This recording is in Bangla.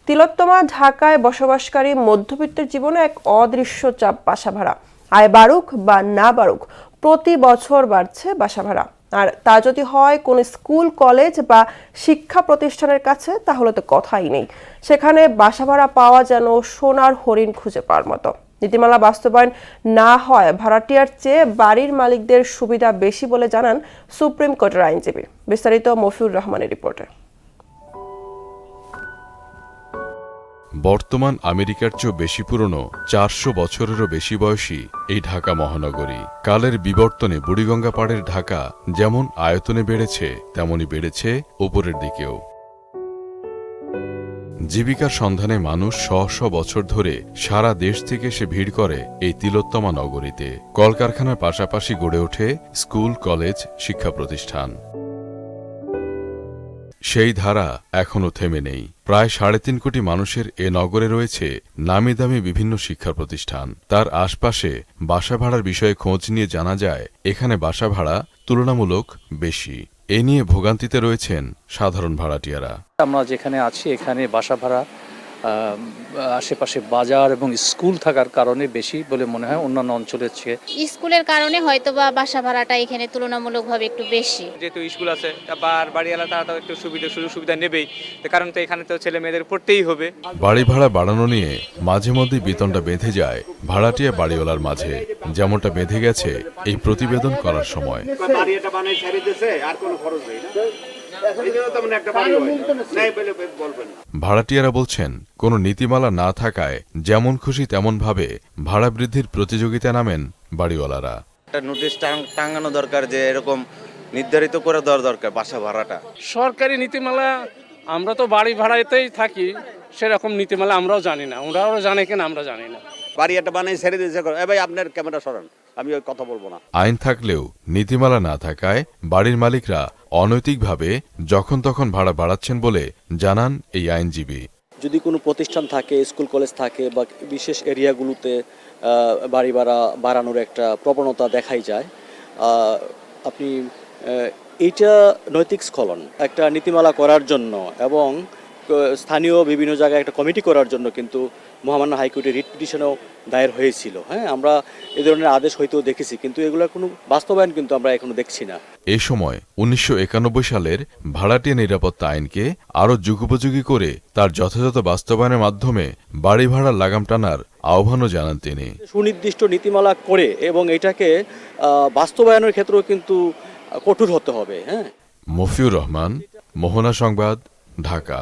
তিলোত্তমা ঢাকায় বসবাসকারী মধ্যবিত্তের জীবনে এক অদৃশ্য চাপ বাসা ভাড়া। আয় বাড়ুক বা না বাড়ুক, প্রতি বছর বাড়ছে বাসা ভাড়া। আর তা যদি হয় কোন স্কুল, কলেজ বা শিক্ষা প্রতিষ্ঠানের কাছে, তাহলে তো কথাই নেই। সেখানে বাসা ভাড়া পাওয়া যেন সোনার হরিণ খুঁজে পাওয়ার মতো। নীতিমালা বাস্তবায়ন না হয় ভাড়াটিয়ার চেয়ে বাড়ির মালিকদের সুবিধা বেশি বলে জানান সুপ্রিম কোর্টের আইনজীবী। বিস্তারিত মফিউর রহমানের রিপোর্টে। বর্তমান আমেরিকার চেয়েও বেশি পুরনো ৪০০ বছরেরও বেশি বয়সী এই ঢাকা মহানগরী। কালের বিবর্তনে বুড়িগঙ্গা পাড়ের ঢাকা যেমন আয়তনে বেড়েছে, তেমনি বেড়েছে উপরের দিকেও। জীবিকার সন্ধানে মানুষ শ বছর ধরে সারা দেশ থেকে এসে ভিড় করে এই তিলোত্তমা নগরীতে। কলকারখানার পাশাপাশি গড়ে ওঠে স্কুল, কলেজ, শিক্ষা প্রতিষ্ঠান। সেই ধারা এখনও থেমে নেই। প্রায় ৩.৫ কোটি মানুষের এ নগরে রয়েছে নামি দামি বিভিন্ন শিক্ষা প্রতিষ্ঠান। তার আশপাশে বাসা ভাড়ার বিষয়ে খোঁজ নিয়ে জানা যায় এখানে বাসা ভাড়া তুলনামূলক বেশি। এ নিয়ে ভোগান্তিতে রয়েছেন সাধারণ ভাড়াটিয়ারা। আমরা যেখানে আছি এখানে বাসা ভাড়া আশেপাশে বাজার এবং স্কুল থাকার কারণে বেশি বলে মনে হয় অন্যান্য অঞ্চলের চেয়ে। স্কুলের কারণে হয়তোবা বাসা ভাড়াটা এখানে তুলনামূলকভাবে একটু বেশি। যেহেতু স্কুল আছে, তারপর বাড়িওয়ালা তারা তো একটু সুযোগ সুবিধা নেবেই, কারণ তো এখানে তো ছেলে মেয়েদের পড়তেই হবে। বাড়ি ভাড়া বাড়ানো নিয়ে মাঝে মধ্যেই বিতণ্ডা বেঁধে যায় ভাড়াটিয়া বাড়িওয়ালার মাঝে, যেমনটা বেঁধে গেছে এই প্রতিবেদন করার সময়। ভাড়াটিয়ারা বলছেন কোনো নীতিমালা না থাকায় যেমন খুশি তেমন ভাবে ভাড়া বৃদ্ধির প্রতিযোগিতা নামেন বাড়িওয়ালারা। একটা নোটিশ টাঙানো দরকার, যে এরকম নির্ধারিত করে দেওয়ার দরকার বাসা ভাড়াটা। সরকারি নীতিমালা, আমরা তো বাড়ি ভাড়াতেই থাকি, সেরকম নীতিমালা আমরাও জানি না, ওরাও জানে কিনা আমরা জানি না। বাড়ি একটা বানাই ছেড়ে দিয়েছে, ভাই আপনার ক্যামেরা সরান, আমি ওই কথা বলবো না। আইন থাকলেও নীতিমালা না থাকায় বাড়ির মালিকরা অনৈতিকভাবে যখন তখন ভাড়া বাড়াচ্ছেন বলে জানান এই আইনজীবী। যদি কোনো প্রতিষ্ঠান থাকে, স্কুল কলেজ থাকে বা বিশেষ এরিয়াগুলোতে বাড়ি ভাড়া বাড়ানোর একটা প্রবণতা দেখাই যায়, আপনি এইটা নৈতিক স্খলন। একটা নীতিমালা করার জন্য এবং স্থানীয় বিভিন্ন জায়গায় একটা কমিটি করার জন্য কিন্তু মহামান্য হাইকোর্টে রিট পিটিশনও দায়ের হয়েছিল। আমরা এই ধরনের আদেশ হয়তো দেখেছি, কিন্তু এগুলোর কোনো বাস্তবায়ন কিন্তু আমরা এখনো দেখছি না। এই সময় ১৯৯১ সালের ভাড়াটিয়া নিরাপত্তা আইনকে আরও যুগোপযোগী করে তার যথাযথ বাস্তবায়নের মাধ্যমে বাড়ি ভাড়ার লাগাম টানার আহ্বানও জানান তিনি। সুনির্দিষ্ট নীতিমালা করে এবং এটাকে বাস্তবায়নের ক্ষেত্রেও কিন্তু কঠোর হতে হবে। মফিউর রহমান, মোহনা সংবাদ, ঢাকা।